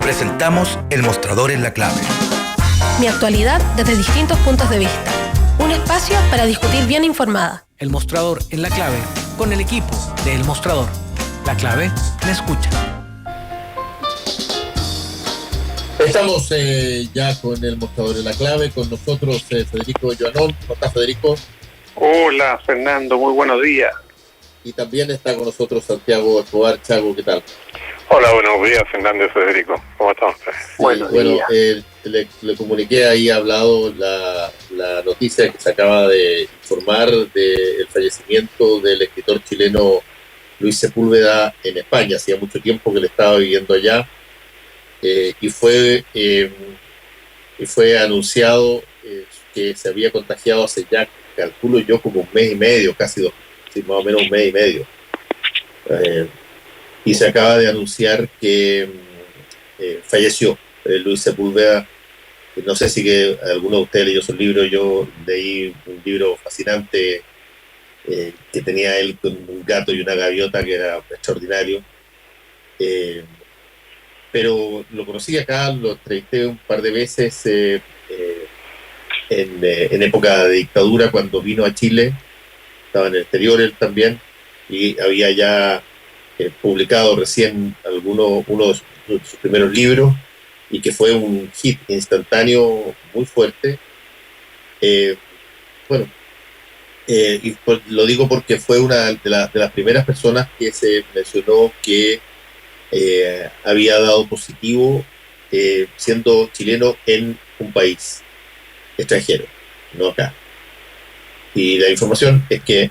Presentamos El Mostrador en la Clave. Mi actualidad desde distintos puntos de vista. Un espacio para discutir bien informada. El Mostrador en la Clave, con el equipo de El Mostrador. La Clave me escucha. Estamos ya con El Mostrador en la Clave, con nosotros Federico Joanón. ¿Cómo estás, Federico? Hola, Fernando, muy buenos días. Y también está con nosotros Santiago Escobar. Chago, ¿qué tal? Hola, buenos días, Fernando y Federico. ¿Cómo están ustedes? Sí, le comuniqué ahí, ha hablado la noticia que se acaba de informar del fallecimiento del escritor chileno Luis Sepúlveda en España. Hacía mucho tiempo que él estaba viviendo allá y fue anunciado que se había contagiado hace ya, calculo yo, como un mes y medio, casi dos, sí, más o menos un mes y medio. Y se acaba de anunciar que falleció Luis Sepúlveda. No sé si que alguno de ustedes leyó su libro. Yo leí un libro fascinante que tenía él con un gato y una gaviota, que era extraordinario. Pero lo conocí acá, lo entrevisté un par de veces en época de dictadura, cuando vino a Chile. Estaba en el exterior él también, y había ya publicado recién uno de sus primeros libros, y que fue un hit instantáneo muy fuerte. Y lo digo porque fue una de las primeras personas que se mencionó que había dado positivo siendo chileno en un país extranjero, no acá. Y la información es que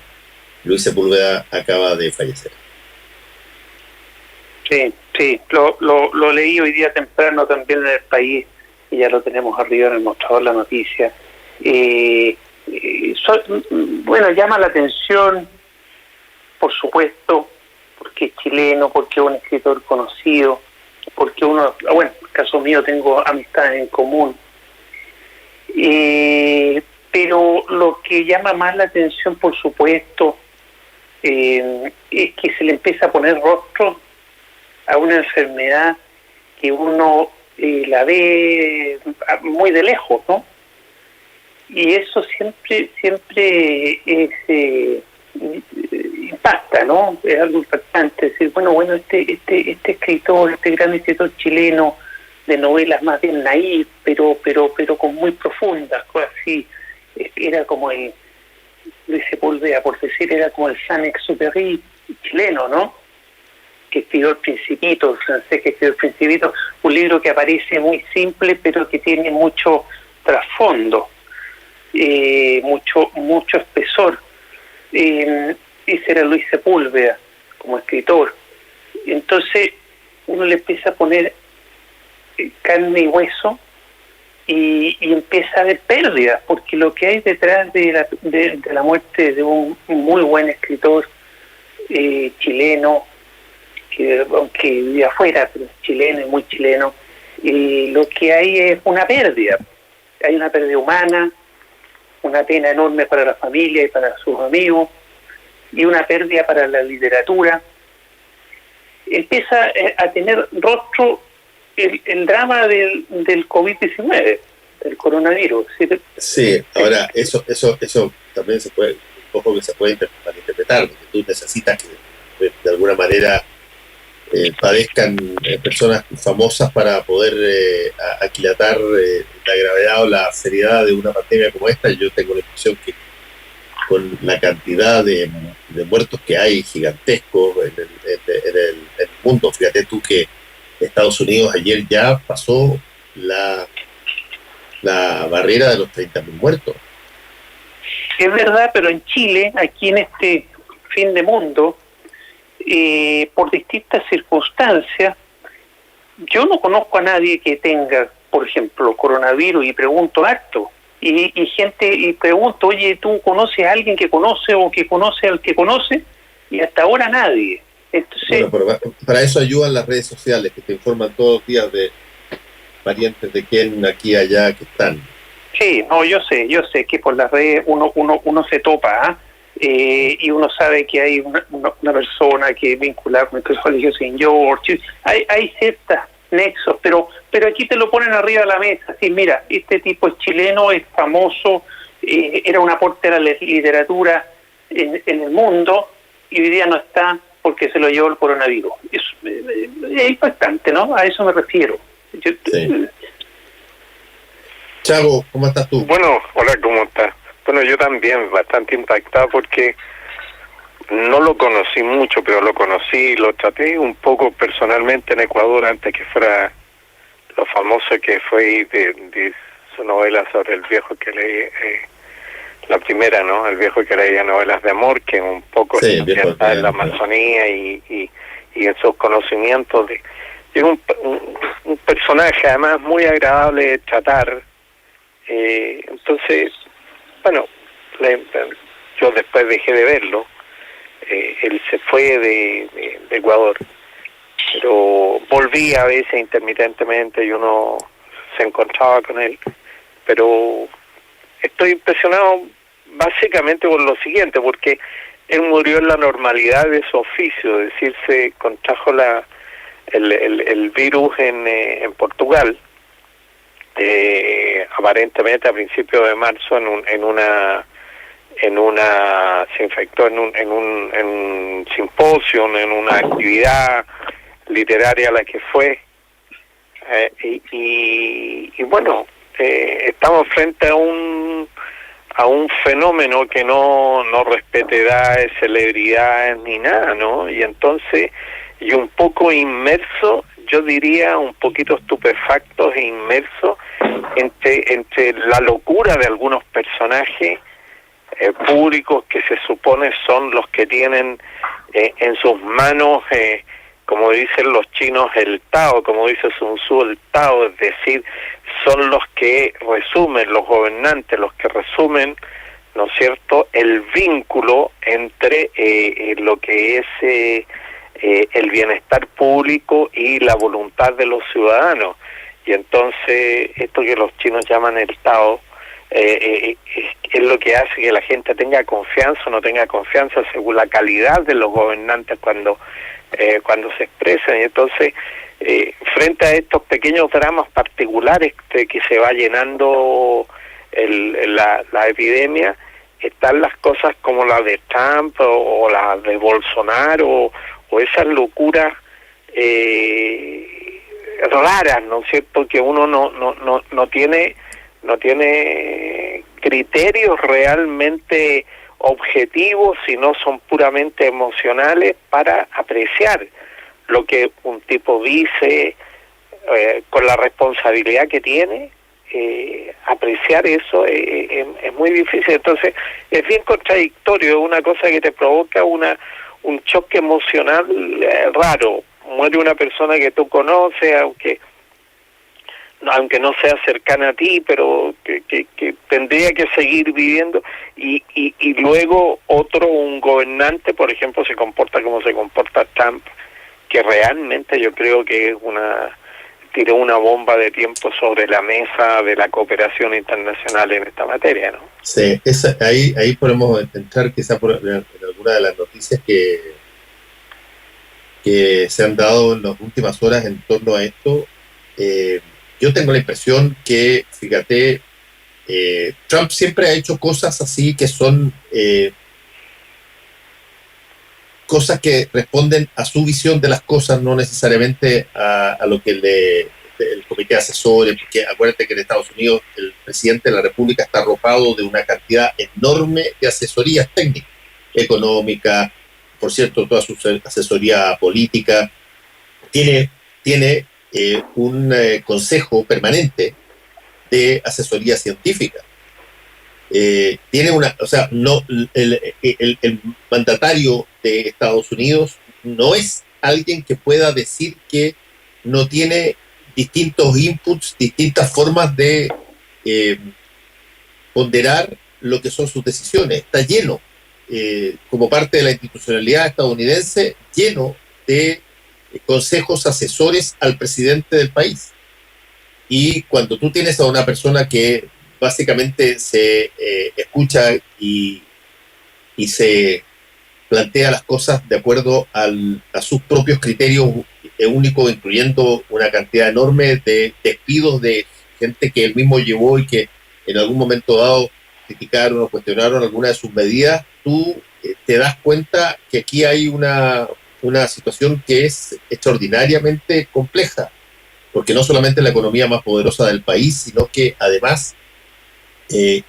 Luis Sepúlveda acaba de fallecer. Sí, lo leí hoy día temprano también en El País, y ya lo tenemos arriba en el mostrador la noticia. Llama la atención, por supuesto, porque es chileno, porque es un escritor conocido, porque en el caso mío tengo amistades en común. Pero lo que llama más la atención, por supuesto, es que se le empieza a poner rostro a una enfermedad que uno la ve muy de lejos, ¿no? Y eso siempre impacta, ¿no? Es algo impactante decir, este escritor, este gran escritor chileno de novelas más bien naif, pero con muy profundas, cosas así. Era como el Luis Sepúlveda, por decir, era como el Saint-Exupéry chileno, ¿no? Que escribió El Principito, el francés que escribió El Principito, un libro que aparece muy simple, pero que tiene mucho trasfondo, mucho espesor. Ese era Luis Sepúlveda como escritor. Entonces uno le empieza a poner carne y hueso y empieza a ver pérdidas, porque lo que hay detrás de la muerte de un muy buen escritor chileno, que aunque vive afuera, pero es chileno y muy chileno, lo que hay es una pérdida. Hay una pérdida humana, una pena enorme para la familia y para sus amigos, y una pérdida para la literatura. Empieza a tener rostro el drama del COVID-19, del coronavirus. Sí, ahora eso también se puede malinterpretar, porque tú necesitas que de alguna manera padezcan personas famosas para poder aquilatar la gravedad o la seriedad de una pandemia como esta. Yo tengo la impresión que con la cantidad de muertos que hay gigantescos en el mundo, fíjate tú que Estados Unidos ayer ya pasó la barrera de los 30.000 muertos. Es verdad, pero en Chile, aquí en este fin de mundo, por distintas circunstancias, yo no conozco a nadie que tenga, por ejemplo, coronavirus, y pregunto harto, y pregunto, oye, ¿tú conoces a alguien que conoce o que conoce al que conoce? Y hasta ahora nadie. Entonces, pero para eso ayudan las redes sociales, que te informan todos los días de parientes de quién, aquí y allá, que están. Sí, no, yo sé que por las redes uno se topa, y uno sabe que hay una persona que es vinculada con el Colegio St. George. Hay ciertas nexos, pero aquí te lo ponen arriba de la mesa, así, mira, este tipo es chileno, es famoso, era un aporte a la literatura en el mundo, y hoy día no está porque se lo llevó el coronavirus. Es impactante, ¿no? A eso me refiero. Sí. Chavo, ¿cómo estás tú? Bueno, hola, ¿cómo estás? Bueno, yo también bastante impactado porque no lo conocí mucho, pero lo conocí, lo traté un poco personalmente en Ecuador antes que fuera lo famoso que fue de su novela sobre el viejo que leí, la primera, ¿no? El viejo que leía novelas de amor, que un poco está en la Amazonía y en sus conocimientos. Es un personaje además muy agradable de tratar. Entonces, bueno, yo después dejé de verlo. Él se fue de Ecuador, pero volví a veces intermitentemente y uno se encontraba con él, pero estoy impresionado básicamente por lo siguiente, porque él murió en la normalidad de su oficio, es decir, se contrajo el virus en Portugal, aparentemente a principios de marzo se infectó en un simposio, en una actividad literaria a la que fue, y bueno, estamos frente a un fenómeno que no respete edades, celebridades ni nada, ¿no? Y entonces, y un poco inmerso, yo diría un poquito estupefactos e inmerso entre la locura de algunos personajes públicos que se supone son los que tienen en sus manos, como dicen los chinos, el Tao, como dice Sun Tzu, el Tao, es decir, son los que resumen, los gobernantes, los que resumen, ¿no es cierto?, el vínculo entre lo que es el bienestar público y la voluntad de los ciudadanos. Y entonces, esto que los chinos llaman el Tao, es lo que hace que la gente tenga confianza o no tenga confianza según la calidad de los gobernantes cuando se expresan. Y entonces, frente a estos pequeños dramas particulares de que se va llenando la epidemia, están las cosas como la de Trump o la de Bolsonaro o esas locuras raras, ¿no es cierto?, que uno no tiene criterios realmente objetivos, sino son puramente emocionales para apreciar lo que un tipo dice con la responsabilidad que tiene. Apreciar eso es muy difícil. Entonces es bien contradictorio, es una cosa que te provoca un choque emocional raro. Muere una persona que tú conoces, aunque no sea cercana a ti, pero que tendría que seguir viviendo, y luego un gobernante, por ejemplo, se comporta como se comporta Trump, que realmente yo creo que tiró una bomba de tiempo sobre la mesa de la cooperación internacional en esta materia, ¿no? Sí, ahí podemos entrar quizá en alguna de las noticias que se han dado en las últimas horas en torno a esto. Yo tengo la impresión que, fíjate, Trump siempre ha hecho cosas así que son cosas que responden a su visión de las cosas, no necesariamente a lo que el comité asesor, porque acuérdate que en Estados Unidos el presidente de la República está arropado de una cantidad enorme de asesorías técnicas, económicas, por cierto, toda su asesoría política, tiene un consejo permanente de asesoría científica. Tiene el mandatario de Estados Unidos no es alguien que pueda decir que no tiene distintos inputs, distintas formas de ponderar lo que son sus decisiones. Está lleno, como parte de la institucionalidad estadounidense, lleno de consejos asesores al presidente del país. Y cuando tú tienes a una persona que básicamente se escucha y se plantea las cosas de acuerdo a sus propios criterios único, incluyendo una cantidad enorme de despidos de gente que él mismo llevó y que en algún momento dado criticaron o cuestionaron alguna de sus medidas, tú te das cuenta que aquí hay una situación que es extraordinariamente compleja, porque no solamente es la economía más poderosa del país, sino que además,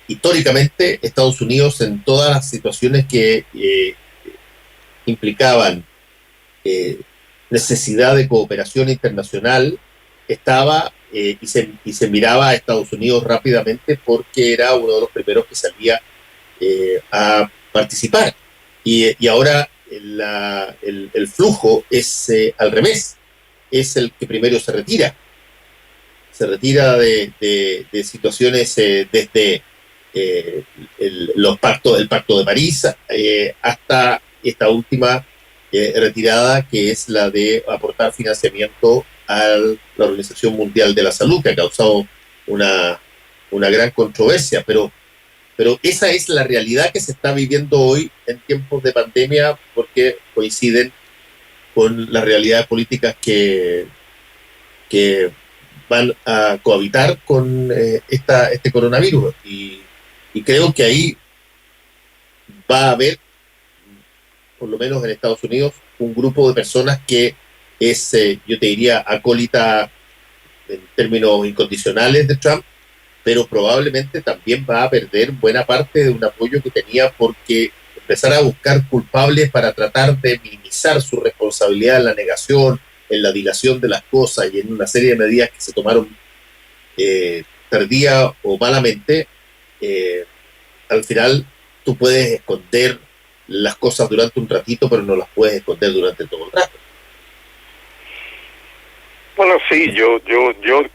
históricamente, Estados Unidos, en todas las situaciones que implicaban necesidad de cooperación internacional, estaba y se miraba a Estados Unidos rápidamente porque era uno de los primeros que salía a participar. Y ahora el flujo es al revés, es el que primero se retira de situaciones desde el pacto de París hasta esta última retirada, que es la de aportar financiamiento a la Organización Mundial de la Salud, que ha causado una gran controversia, pero esa es la realidad que se está viviendo hoy en tiempos de pandemia, porque coinciden con las realidades políticas que van a cohabitar con este coronavirus. Y creo que ahí va a haber, por lo menos en Estados Unidos, un grupo de personas que es, yo te diría, acólita en términos incondicionales de Trump, pero probablemente también va a perder buena parte de un apoyo que tenía, porque empezar a buscar culpables para tratar de minimizar su responsabilidad en la negación, en la dilación de las cosas y en una serie de medidas que se tomaron tardía o malamente, al final tú puedes esconder las cosas durante un ratito, pero no las puedes esconder durante todo el rato. Bueno, sí, yo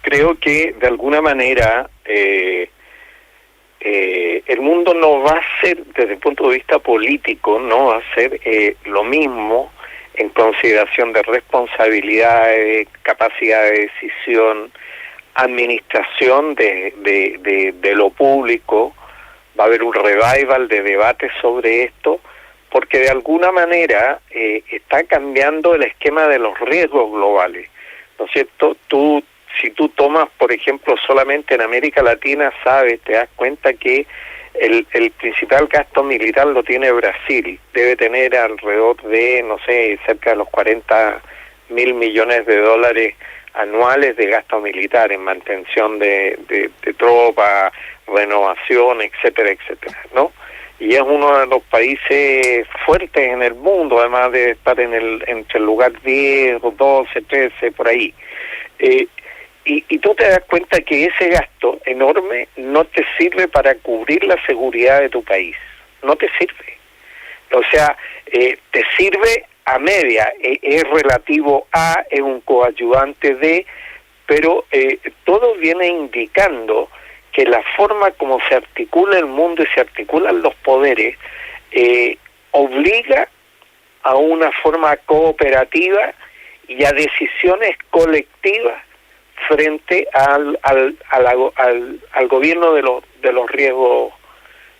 creo que de alguna manera el mundo no va a ser, desde el punto de vista político, no va a ser lo mismo en consideración de responsabilidades, capacidad de decisión, administración de lo público. Va a haber un revival de debates sobre esto, porque de alguna manera está cambiando el esquema de los riesgos globales, ¿no es cierto? Si tú tomas, por ejemplo, solamente en América Latina, te das cuenta que el principal gasto militar lo tiene Brasil. Debe tener alrededor de, no sé, cerca de los 40.000 millones de dólares anuales de gasto militar en mantención de tropas, renovación, etcétera, etcétera, ¿no? Y es uno de los países fuertes en el mundo, además de estar entre el lugar 10, 12, 13, por ahí. Y tú te das cuenta que ese gasto enorme no te sirve para cubrir la seguridad de tu país. No te sirve. O sea, te sirve a media. Es relativo a, es un coayudante de, pero todo viene indicando que la forma como se articula el mundo y se articulan los poderes obliga a una forma cooperativa y a decisiones colectivas frente al gobierno de los riesgos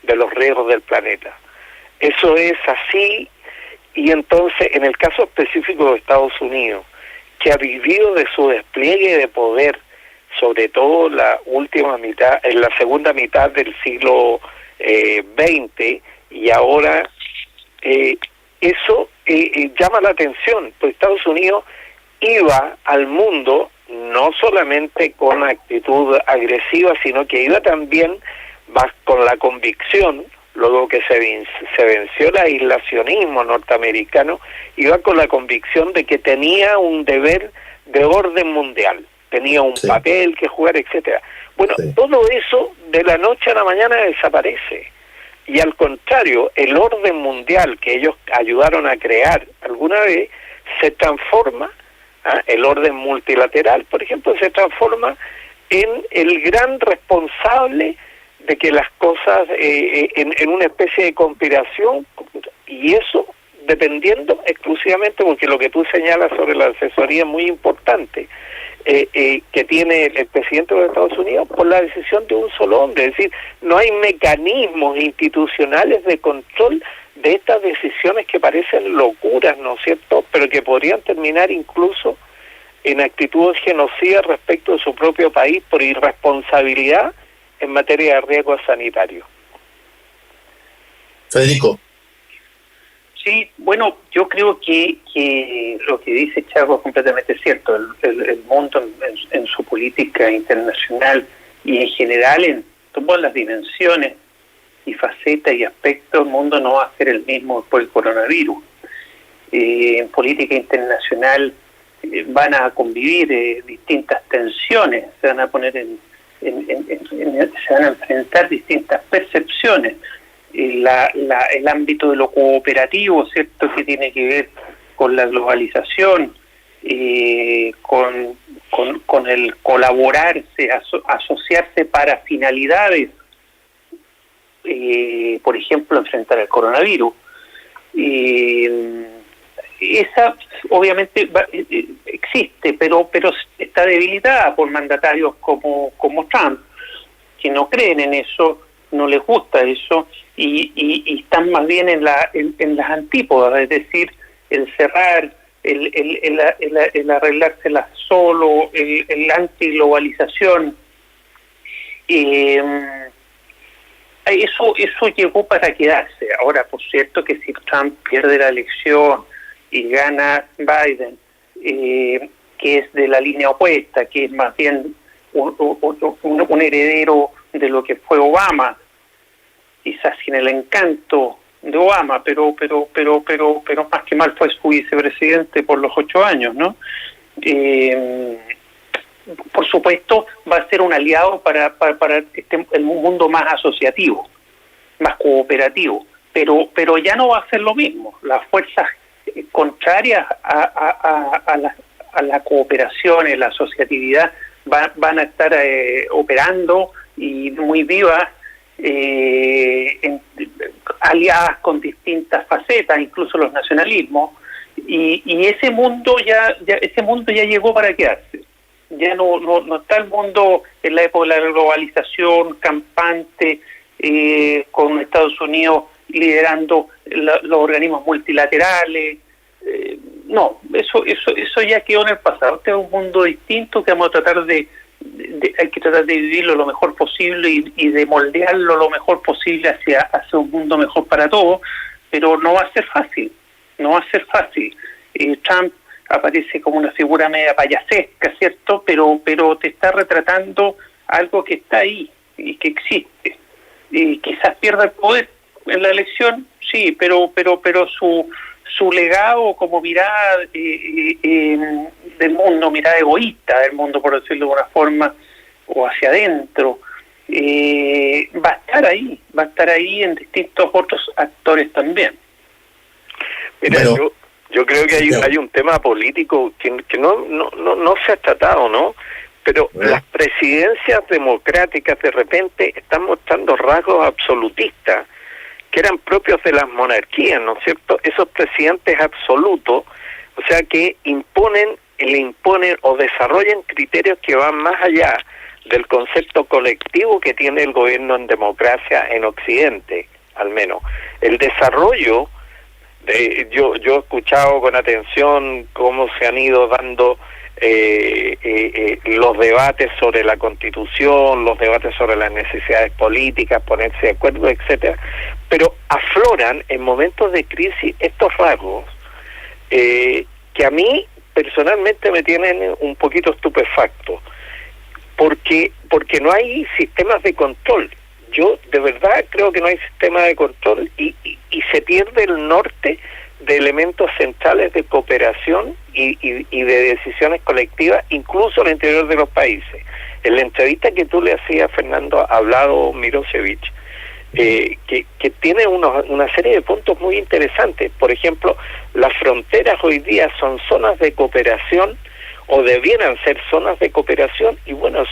del planeta. Eso es así. Y entonces, en el caso específico de Estados Unidos, que ha vivido de su despliegue de poder, sobre todo en la segunda mitad del siglo XX, y ahora eso llama la atención, porque Estados Unidos iba al mundo no solamente con actitud agresiva, sino que iba también con la convicción, luego que se venció el aislacionismo norteamericano, iba con la convicción de que tenía un deber de orden mundial, tenía un papel que jugar, etcétera. Bueno, todo eso de la noche a la mañana desaparece. Y al contrario, el orden mundial que ellos ayudaron a crear alguna vez se transforma, el orden multilateral, por ejemplo, se transforma en el gran responsable de que las cosas, en una especie de conspiración, y eso dependiendo exclusivamente, porque lo que tú señalas sobre la asesoría es muy importante, que tiene el presidente de los Estados Unidos por la decisión de un solo hombre. Es decir, no hay mecanismos institucionales de control de estas decisiones que parecen locuras, ¿no es cierto?, pero que podrían terminar incluso en actitudes genocidas respecto de su propio país por irresponsabilidad en materia de riesgo sanitario. Federico. Sí, bueno, yo creo que lo que dice Chaco es completamente cierto. El mundo en su política internacional y en general en todas las dimensiones y facetas y aspectos, el mundo no va a ser el mismo después del coronavirus. En política internacional van a convivir distintas tensiones, se van a poner se van a enfrentar distintas percepciones. El ámbito de lo cooperativo, ¿cierto?, que tiene que ver con la globalización, con el colaborarse, asociarse para finalidades, por ejemplo, enfrentar el coronavirus. Esa obviamente existe, pero está debilitada por mandatarios como Trump, que no creen en eso, no les gusta eso, y están más bien en las antípodas, es decir, el cerrar, el arreglárselas solo, el antiglobalización. Eso llegó para quedarse. Ahora, por cierto, que si Trump pierde la elección y gana Biden, que es de la línea opuesta, que es más bien un heredero de lo que fue Obama, quizás sin el encanto de Obama, pero más que mal fue su vicepresidente por los 8 años, ¿no? Por supuesto, va a ser un aliado para el mundo más asociativo, más cooperativo, pero ya no va a ser lo mismo. Las fuerzas contrarias a la cooperación, a la asociatividad, van a estar operando y muy vivas, aliadas con distintas facetas, incluso los nacionalismos, y ese mundo ya llegó para quedarse. Ya no está el mundo en la época de la globalización campante, con Estados Unidos liderando los organismos multilaterales. No, eso ya quedó en el pasado. Este es un mundo distinto que vamos a tratar hay que tratar de vivirlo lo mejor posible y de moldearlo lo mejor posible hacia un mundo mejor para todos, pero no va a ser fácil. Trump aparece como una figura media payasesca, ¿cierto? Pero te está retratando algo que está ahí y que existe. Y quizás pierda el poder en la elección, sí, pero su legado como mirada del mundo, mirada egoísta del mundo, por decirlo de alguna forma, o hacia adentro, va a estar ahí en distintos otros actores también. Mira, yo creo que hay un tema político que no se ha tratado, ¿no? Pero las presidencias democráticas de repente están mostrando rasgos absolutistas que eran propios de las monarquías, ¿no es cierto? Esos presidentes absolutos, o sea, que le imponen o desarrollan criterios que van más allá del concepto colectivo que tiene el gobierno en democracia en Occidente, al menos. El desarrollo, yo he escuchado con atención cómo se han ido dando los debates sobre la Constitución, los debates sobre las necesidades políticas, ponerse de acuerdo, etcétera, pero afloran en momentos de crisis estos rasgos que a mí personalmente me tienen un poquito estupefacto, porque no hay sistemas de control. Yo de verdad creo que no hay sistema de control y se pierde el norte de elementos centrales de cooperación y de decisiones colectivas, incluso al interior de los países. En la entrevista que tú le hacías, Fernando, ha hablado Mirosevic, que tiene una serie de puntos muy interesantes. Por ejemplo, las fronteras hoy día son zonas de cooperación, o debieran ser zonas de cooperación, y bueno,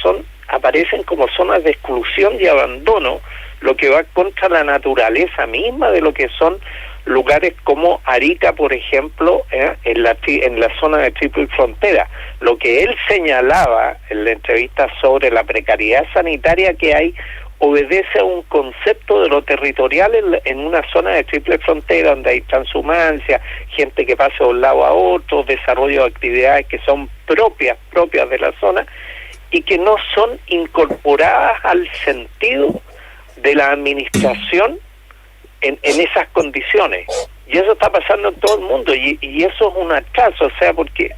aparecen como zonas de exclusión y abandono, lo que va contra la naturaleza misma de lo que son lugares como Arica, por ejemplo, en la zona de Triple Frontera. Lo que él señalaba en la entrevista sobre la precariedad sanitaria que hay obedece a un concepto de lo territorial en una zona de triple frontera donde hay transhumancia, gente que pasa de un lado a otro, desarrollo de actividades que son propias de la zona y que no son incorporadas al sentido de la administración en esas condiciones. Y eso está pasando en todo el mundo y eso es un atraso, o sea, porque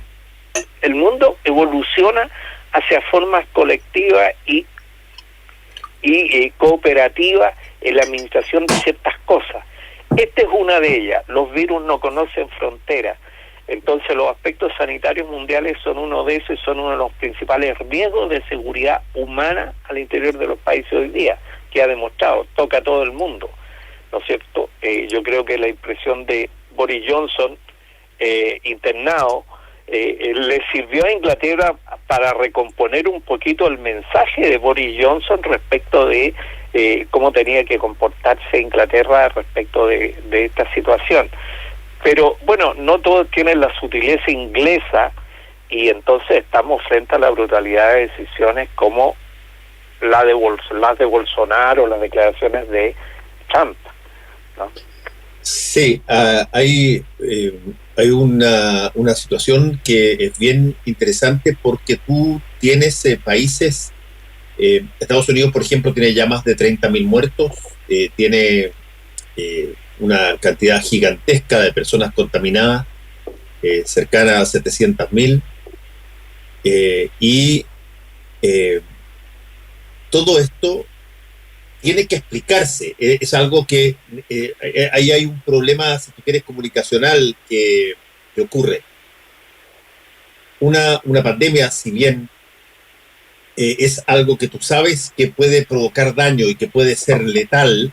el mundo evoluciona hacia formas colectivas y cooperativas en la administración de ciertas cosas. Esta es una de ellas. Los virus no conocen fronteras. Entonces los aspectos sanitarios mundiales son uno de esos y son uno de los principales riesgos de seguridad humana al interior de los países hoy día, que ha demostrado, toca a todo el mundo, ¿no es cierto? Yo creo que la impresión de Boris Johnson internado le sirvió a Inglaterra para recomponer un poquito el mensaje de Boris Johnson respecto de cómo tenía que comportarse Inglaterra respecto de esta situación. Pero bueno, no todos tienen la sutileza inglesa y entonces estamos frente a la brutalidad de decisiones como las de Bolsonaro, las declaraciones de Trump, ¿no? Sí, hay una situación que es bien interesante porque tú tienes países, Estados Unidos, por ejemplo, tiene ya más de 30.000 muertos, tiene una cantidad gigantesca de personas contaminadas, cercana a 700.000, y todo esto tiene que explicarse. Es algo que ahí hay un problema, si tú quieres, comunicacional que ocurre. Una pandemia, si bien es algo que tú sabes que puede provocar daño y que puede ser letal,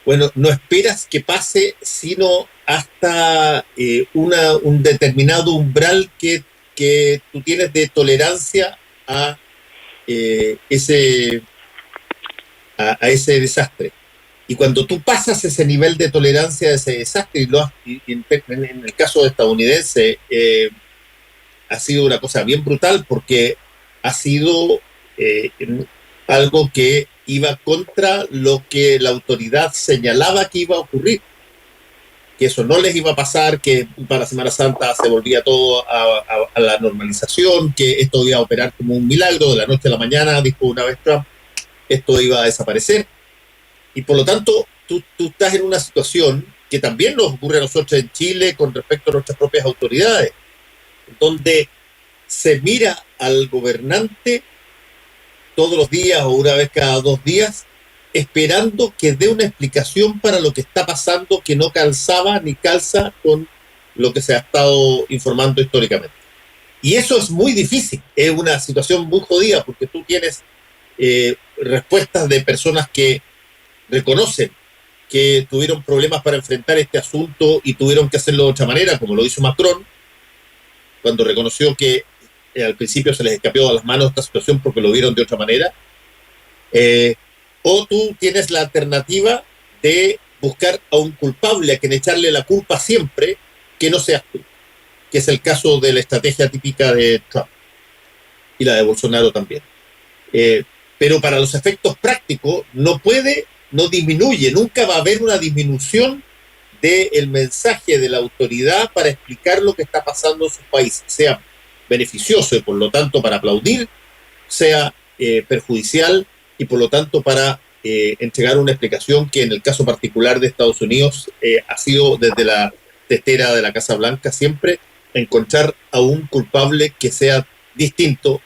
bueno, no esperas que pase sino hasta un determinado umbral que tú tienes de tolerancia a ese desastre. Y cuando tú pasas ese nivel de tolerancia a ese desastre, y en el caso estadounidense ha sido una cosa bien brutal porque ha sido algo que iba contra lo que la autoridad señalaba que iba a ocurrir, que eso no les iba a pasar, que para Semana Santa se volvía todo a la normalización, que esto iba a operar como un milagro de la noche a la mañana, dijo una vez Trump, esto iba a desaparecer. Y por lo tanto, tú estás en una situación que también nos ocurre a nosotros en Chile con respecto a nuestras propias autoridades, donde se mira al gobernante todos los días o una vez cada 2 días, esperando que dé una explicación para lo que está pasando que no calzaba ni calza con lo que se ha estado informando históricamente. Y eso es muy difícil, es una situación muy jodida porque tú tienes respuestas de personas que reconocen que tuvieron problemas para enfrentar este asunto y tuvieron que hacerlo de otra manera, como lo hizo Macron, cuando reconoció que al principio se les escapó a las manos esta situación porque lo vieron de otra manera. O tú tienes la alternativa de buscar a un culpable a quien echarle la culpa siempre, que no seas tú, que es el caso de la estrategia típica de Trump y la de Bolsonaro también. Pero para los efectos prácticos no disminuye, nunca va a haber una disminución del mensaje de la autoridad para explicar lo que está pasando en sus países, sea beneficioso y por lo tanto para aplaudir, sea perjudicial y por lo tanto para entregar una explicación que en el caso particular de Estados Unidos ha sido desde la tetera de la Casa Blanca siempre encontrar a un culpable que sea distinto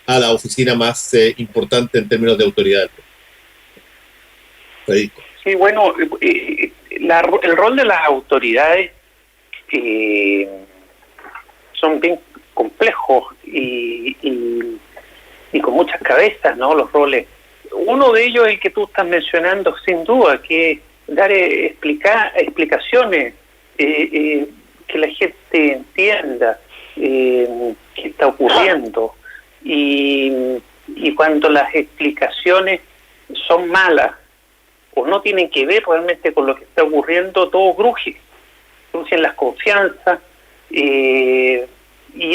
a la oficina más importante en términos de autoridad. Federico. Sí, bueno, el rol de las autoridades son bien complejos y con muchas cabezas, ¿no? Los roles. Uno de ellos es el que tú estás mencionando, sin duda, que es dar explicaciones, que la gente entienda qué está ocurriendo. Y cuando las explicaciones son malas o no tienen que ver realmente con lo que está ocurriendo, todo crujen las confianzas, y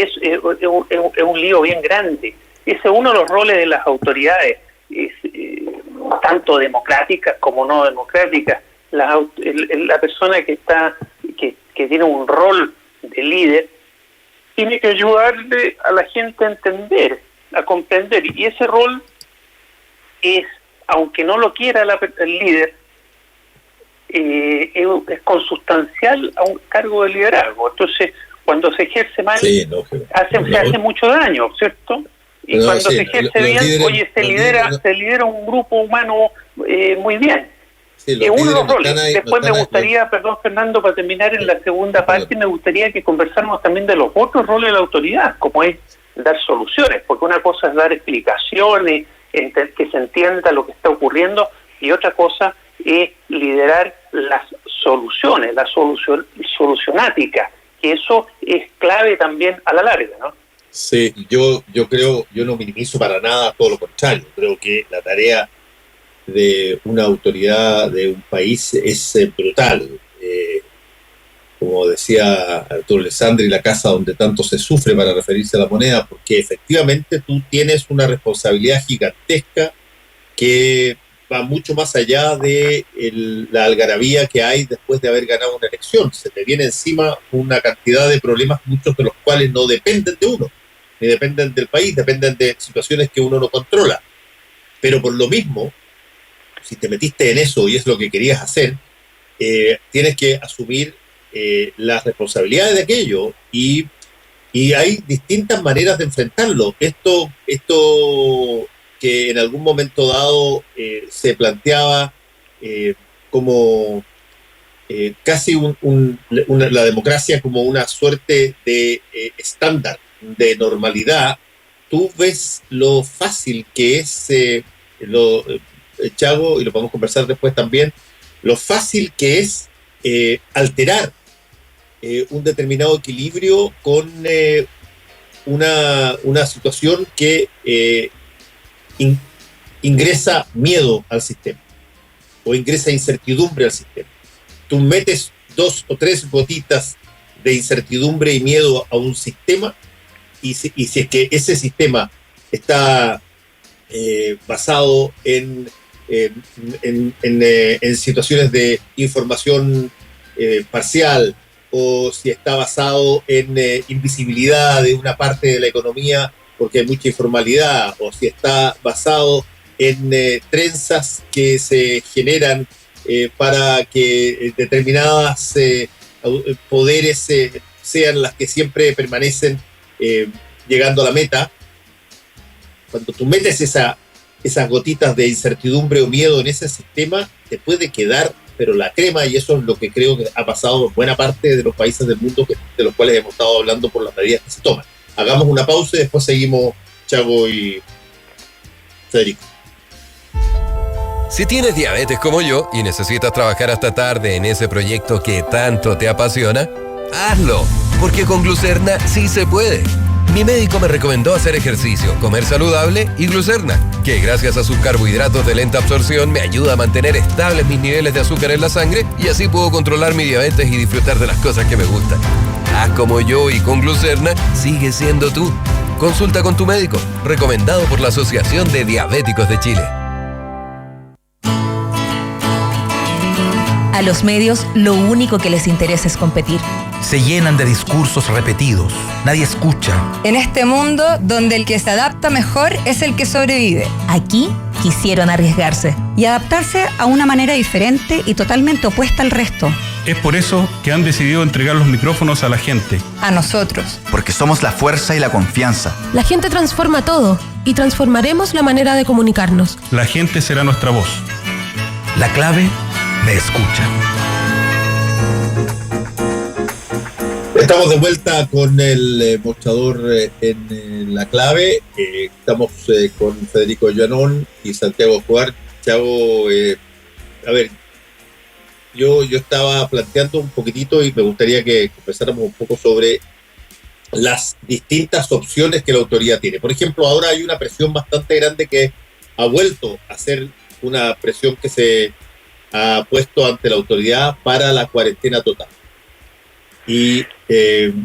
es un lío bien grande. Ese es uno de los roles de las autoridades. tanto democráticas como no democráticas. La persona que tiene un rol de líder tiene que ayudarle a la gente a entender, a comprender, y ese rol es, aunque no lo quiera el líder, es consustancial a un cargo de liderazgo. Entonces, cuando se ejerce mal, se hace mucho daño, ¿cierto? Y cuando se ejerce bien, se lidera un grupo humano muy bien. Sí, uno de los roles. Después me gustaría, perdón Fernando, para terminar en la segunda parte, me gustaría que conversáramos también de los otros roles de la autoridad, como es dar soluciones, porque una cosa es dar explicaciones, que se entienda lo que está ocurriendo, y otra cosa es liderar las soluciones, la solucionática, que eso es clave también a la larga, ¿no? Sí, yo creo, yo no minimizo para nada, todo lo contrario. Creo que la tarea de una autoridad de un país es brutal. Como decía Arturo Alessandri, la casa donde tanto se sufre, para referirse a la moneda, porque efectivamente tú tienes una responsabilidad gigantesca que va mucho más allá de la algarabía que hay después de haber ganado una elección. Se te viene encima una cantidad de problemas, muchos de los cuales no dependen de uno, ni dependen del país, dependen de situaciones que uno no controla. Pero por lo mismo, si te metiste en eso y es lo que querías hacer, tienes que asumir las responsabilidades de aquello, y hay distintas maneras de enfrentarlo. Esto que en algún momento dado se planteaba como casi la democracia como una suerte de estándar de normalidad. Tú ves lo fácil que es, Chago, y lo podemos conversar después también, lo fácil que es alterar un determinado equilibrio con una situación que ingresa miedo al sistema o ingresa incertidumbre al sistema. Tú metes 2 o 3 gotitas de incertidumbre y miedo a un sistema, y si es que ese sistema está basado en situaciones de información parcial, o si está basado en invisibilidad de una parte de la economía porque hay mucha informalidad, o si está basado en trenzas que se generan para que determinadas poderes sean las que siempre permanecen llegando a la meta. Cuando tú metes esas gotitas de incertidumbre o miedo en ese sistema, te puede quedar pero la crema, y eso es lo que creo que ha pasado en buena parte de los países del mundo de los cuales hemos estado hablando por las medidas que se toman. Hagamos una pausa y después seguimos, Chago y Federico. Si tienes diabetes como yo y necesitas trabajar hasta tarde en ese proyecto que tanto te apasiona, hazlo, porque con Glucerna sí se puede. Mi médico me recomendó hacer ejercicio, comer saludable y Glucerna, que gracias a sus carbohidratos de lenta absorción me ayuda a mantener estables mis niveles de azúcar en la sangre, y así puedo controlar mi diabetes y disfrutar de las cosas que me gustan. Haz como yo y con Glucerna sigue siendo tú. Consulta con tu médico, recomendado por la Asociación de Diabéticos de Chile. A los medios lo único que les interesa es competir. Se llenan de discursos repetidos. Nadie escucha. En este mundo donde el que se adapta mejor es el que sobrevive. Aquí quisieron arriesgarse y adaptarse a una manera diferente y totalmente opuesta al resto. Es por eso que han decidido entregar los micrófonos a la gente. A nosotros. Porque somos la fuerza y la confianza. La gente transforma todo y transformaremos la manera de comunicarnos. La gente será nuestra voz. La clave me escucha. Estamos de vuelta con el mostrador en la clave. Estamos con Federico Llanón y Santiago Escobar. Chavo, a ver, yo estaba planteando un poquitito y me gustaría que conversáramos un poco sobre las distintas opciones que la autoridad tiene. Por ejemplo, ahora hay una presión bastante grande que ha vuelto a ser una presión que se ha puesto ante la autoridad para la cuarentena total. Y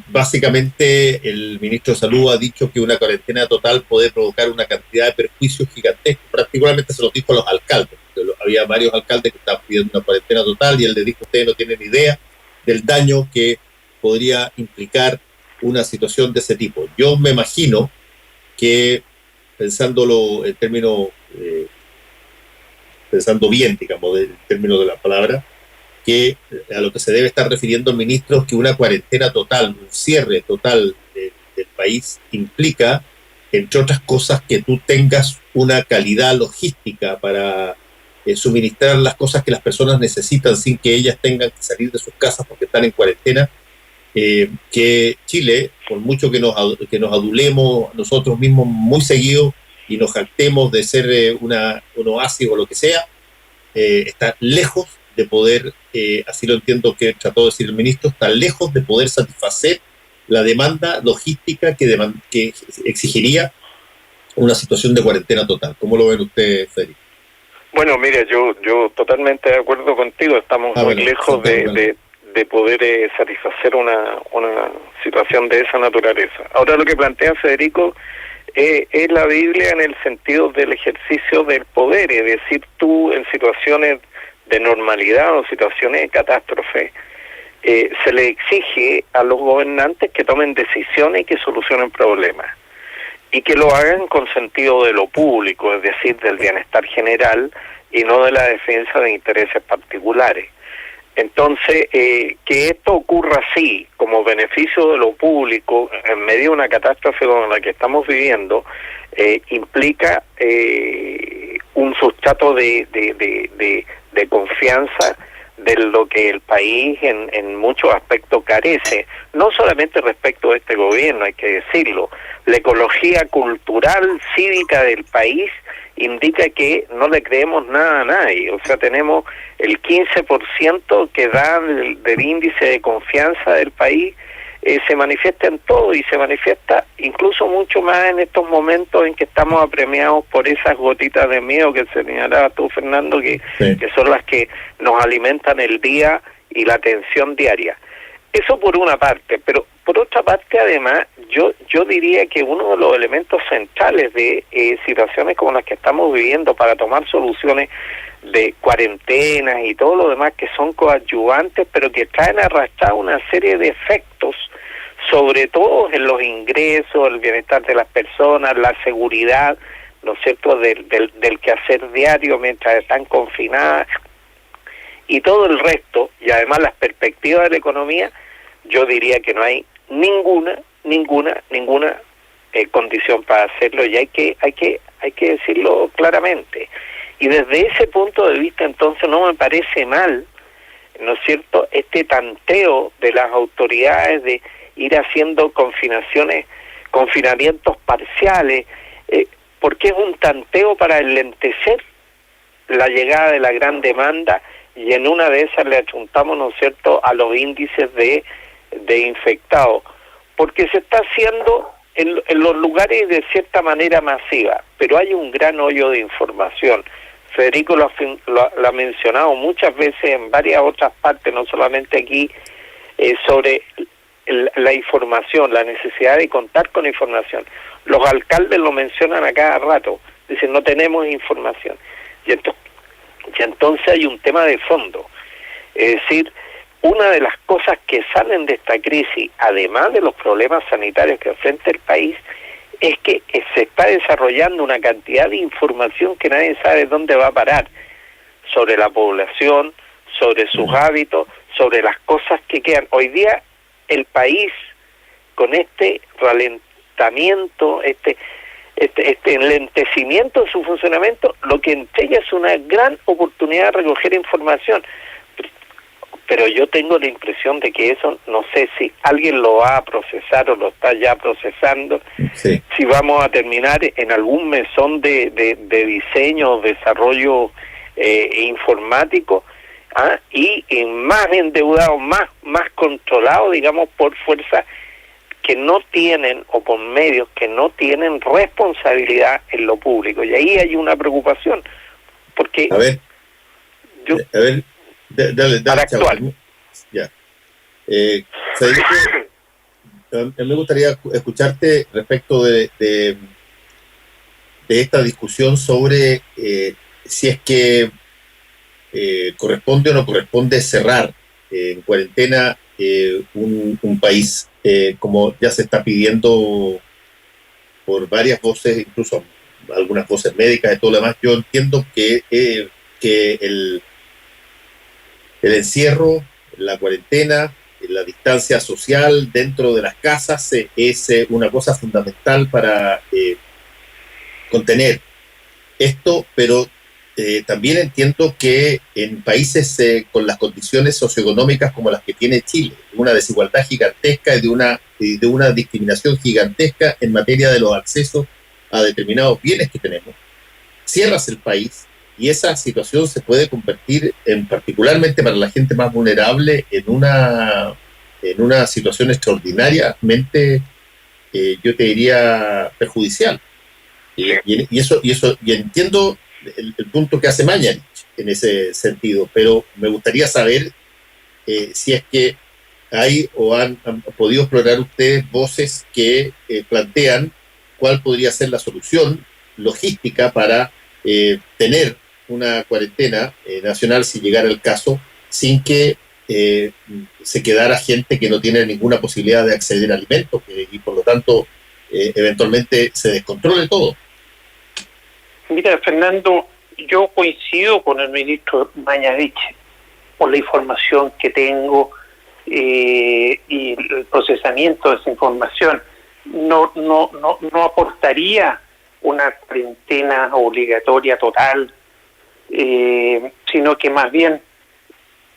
básicamente el ministro de Salud ha dicho que una cuarentena total puede provocar una cantidad de perjuicios gigantescos. Particularmente se los dijo a los alcaldes. Había varios alcaldes que estaban pidiendo una cuarentena total y él le dijo: ustedes no tienen idea del daño que podría implicar una situación de ese tipo. Yo me imagino que, pensándolo en términos, pensando bien, digamos, en términos de la palabra, que a lo que se debe estar refiriendo el ministro es que una cuarentena total, un cierre total del país implica, entre otras cosas, que tú tengas una calidad logística para suministrar las cosas que las personas necesitan sin que ellas tengan que salir de sus casas porque están en cuarentena. Que Chile, por mucho que nos adulemos nosotros mismos muy seguido y nos jactemos de ser un oasis o lo que sea, está lejos de poder, así lo entiendo que trató de decir el ministro, está lejos de poder satisfacer la demanda logística que exigiría una situación de cuarentena total. ¿Cómo lo ven ustedes, Federico? Bueno, mira, yo totalmente de acuerdo contigo, estamos muy lejos de poder satisfacer una situación de esa naturaleza. Ahora, lo que plantea Federico es la Biblia en el sentido del ejercicio del poder, es decir, tú en situaciones de normalidad o situaciones de catástrofe, se le exige a los gobernantes que tomen decisiones y que solucionen problemas, y que lo hagan con sentido de lo público, es decir, del bienestar general y no de la defensa de intereses particulares. Entonces, que esto ocurra así, como beneficio de lo público, en medio de una catástrofe como la que estamos viviendo, implica un sustrato de confianza de lo que el país en muchos aspectos carece, no solamente respecto a este gobierno, hay que decirlo. La ecología cultural, cívica del país indica que no le creemos nada a nadie, o sea, tenemos el 15% que da del índice de confianza del país, se manifiesta en todo y se manifiesta incluso mucho más en estos momentos en que estamos apremiados por esas gotitas de miedo que señalaba tú, Fernando, que son las que nos alimentan el día y la tensión diaria. Eso por una parte, pero por otra parte, además, yo diría que uno de los elementos centrales de situaciones como las que estamos viviendo para tomar soluciones de cuarentenas y todo lo demás que son coadyuvantes, pero que traen arrastrada una serie de efectos, sobre todo en los ingresos, el bienestar de las personas, la seguridad, ¿no es cierto?, del quehacer diario mientras están confinadas, y todo el resto, y además las perspectivas de la economía, yo diría que no hay ninguna condición para hacerlo, y hay que decirlo claramente. Y desde ese punto de vista, entonces, no me parece mal, ¿no es cierto?, este tanteo de las autoridades de ir haciendo confinamientos parciales, porque es un tanteo para enlentecer la llegada de la gran demanda, y en una de esas le achuntamos, ¿no es cierto?, a los índices de infectados, porque se está haciendo en los lugares de cierta manera masiva, pero hay un gran hoyo de información. Federico lo ha mencionado muchas veces en varias otras partes, no solamente aquí, sobre la información, la necesidad de contar con información. Los alcaldes lo mencionan a cada rato, dicen no tenemos información, y entonces hay un tema de fondo, es decir, una de las cosas que salen de esta crisis, además de los problemas sanitarios que enfrenta el país, es que se está desarrollando una cantidad de información que nadie sabe dónde va a parar, sobre la población, sobre sus hábitos, sobre las cosas que quedan. Hoy día el país, con este ralentamiento, este enlentecimiento de su funcionamiento, lo que entrega es una gran oportunidad de recoger información. Pero yo tengo la impresión de que eso, no sé si alguien lo va a procesar o lo está ya procesando, si vamos a terminar en algún mesón de diseño o desarrollo informático, y más endeudado, más controlado, digamos, por fuerzas que no tienen, o por medios que no tienen responsabilidad en lo público. Y ahí hay una preocupación, porque... Dale, para actuar. Ya. Federico, me gustaría escucharte respecto de esta discusión sobre si es que corresponde o no corresponde cerrar en cuarentena un país, como ya se está pidiendo por varias voces, incluso algunas voces médicas y todo lo demás. Yo entiendo que el encierro, la cuarentena, la distancia social dentro de las casas es una cosa fundamental para contener esto, pero también entiendo que en países con las condiciones socioeconómicas como las que tiene Chile, una desigualdad gigantesca y de una discriminación gigantesca en materia de los accesos a determinados bienes que tenemos, cierras el país y esa situación se puede convertir particularmente para la gente más vulnerable en una situación extraordinariamente, yo te diría, perjudicial. Y entiendo el punto que hace Mañalich en ese sentido, pero me gustaría saber si es que hay o han podido explorar ustedes voces que plantean cuál podría ser la solución logística para tener una cuarentena nacional si llegara el caso, sin que se quedara gente que no tiene ninguna posibilidad de acceder a alimentos y por lo tanto eventualmente se descontrole todo. Mira, Fernando, yo coincido con el ministro Mañalich por la información que tengo y el procesamiento de esa información. No aportaría una cuarentena obligatoria total, sino que más bien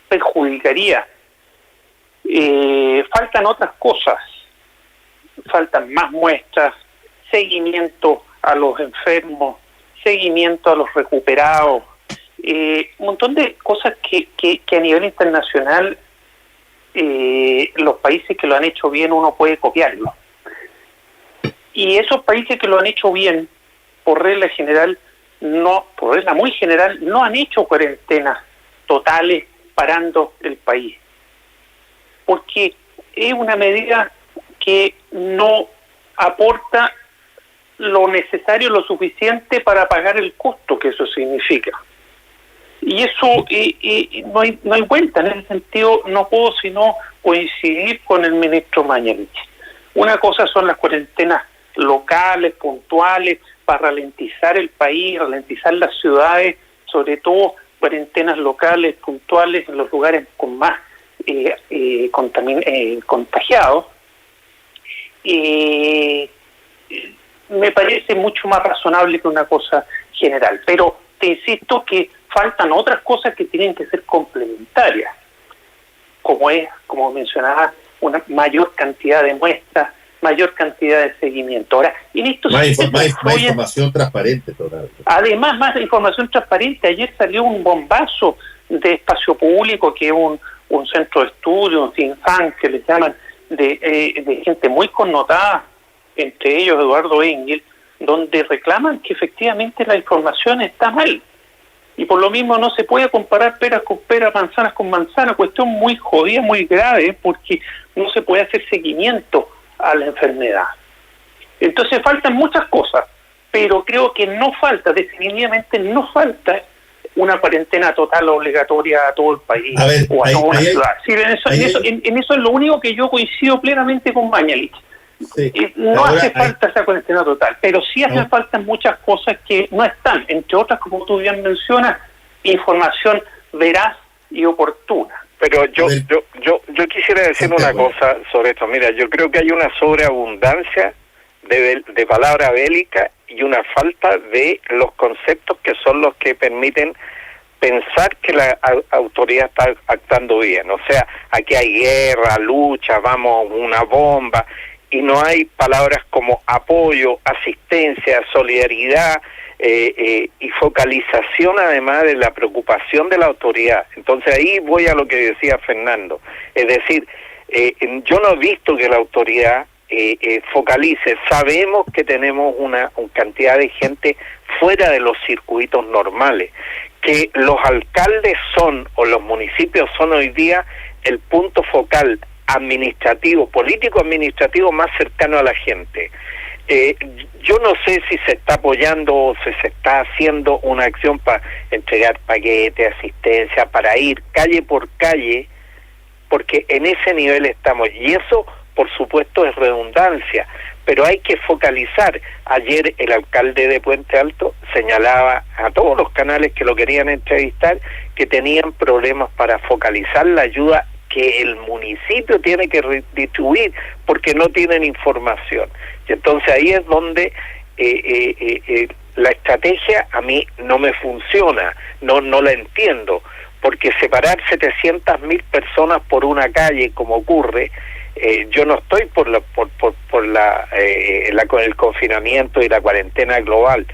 perjudicaría. Faltan otras cosas, faltan más muestras, seguimiento a los enfermos, seguimiento a los recuperados, un montón de cosas que a nivel internacional los países que lo han hecho bien uno puede copiarlo. Y esos países que lo han hecho bien, por regla muy general, no han hecho cuarentenas totales parando el país. Porque es una medida que no aporta lo necesario, lo suficiente para pagar el costo que eso significa. Y eso no hay vuelta. En ese sentido no puedo sino coincidir con el ministro Mañalich. Una cosa son las cuarentenas locales, puntuales, para ralentizar el país, ralentizar las ciudades, sobre todo cuarentenas locales, puntuales, en los lugares con más contagiados. Me parece mucho más razonable que una cosa general. Pero te insisto que faltan otras cosas que tienen que ser complementarias, como mencionaba, una mayor cantidad de muestras, mayor cantidad de seguimiento. Ahora, en esto más información transparente todavía. Además, más información transparente. Ayer salió un bombazo de Espacio Público, que es un centro de estudio, un think tank, que les llaman, de gente muy connotada, entre ellos Eduardo Engel, donde reclaman que efectivamente la información está mal. Y por lo mismo no se puede comparar peras con peras, manzanas con manzanas, cuestión muy jodida, muy grave, porque no se puede hacer seguimiento a la enfermedad. Entonces faltan muchas cosas, pero creo que definitivamente no falta una cuarentena total obligatoria a todo el país o a toda una ciudad. Sí, en eso es lo único que yo coincido plenamente con Mañalich. Sí. No hace falta esa cuarentena total, pero sí hacen falta muchas cosas que no están, entre otras, como tú bien mencionas, información veraz y oportuna. Pero yo quisiera decir una cosa sobre esto. Mira, yo creo que hay una sobreabundancia de palabra bélica y una falta de los conceptos que son los que permiten pensar que la autoridad está actuando bien. O sea, aquí hay guerra, lucha, vamos, una bomba, y no hay palabras como apoyo, asistencia, solidaridad y focalización, además de la preocupación de la autoridad. Entonces ahí voy a lo que decía Fernando. Es decir, yo no he visto que la autoridad focalice. Sabemos que tenemos una cantidad de gente fuera de los circuitos normales, que los alcaldes son, o los municipios son hoy día, el punto focal administrativo, político-administrativo más cercano a la gente. Yo no sé si se está apoyando o si se está haciendo una acción para entregar paquetes, asistencia, para ir calle por calle, porque en ese nivel estamos, y eso por supuesto es redundancia, pero hay que focalizar. Ayer el alcalde de Puente Alto señalaba a todos los canales que lo querían entrevistar que tenían problemas para focalizar la ayuda que el municipio tiene que redistribuir porque no tienen información. Y entonces ahí es donde la estrategia a mí no me funciona, no la entiendo, porque separar 700.000 personas por una calle como ocurre, yo no estoy por el confinamiento y la cuarentena global.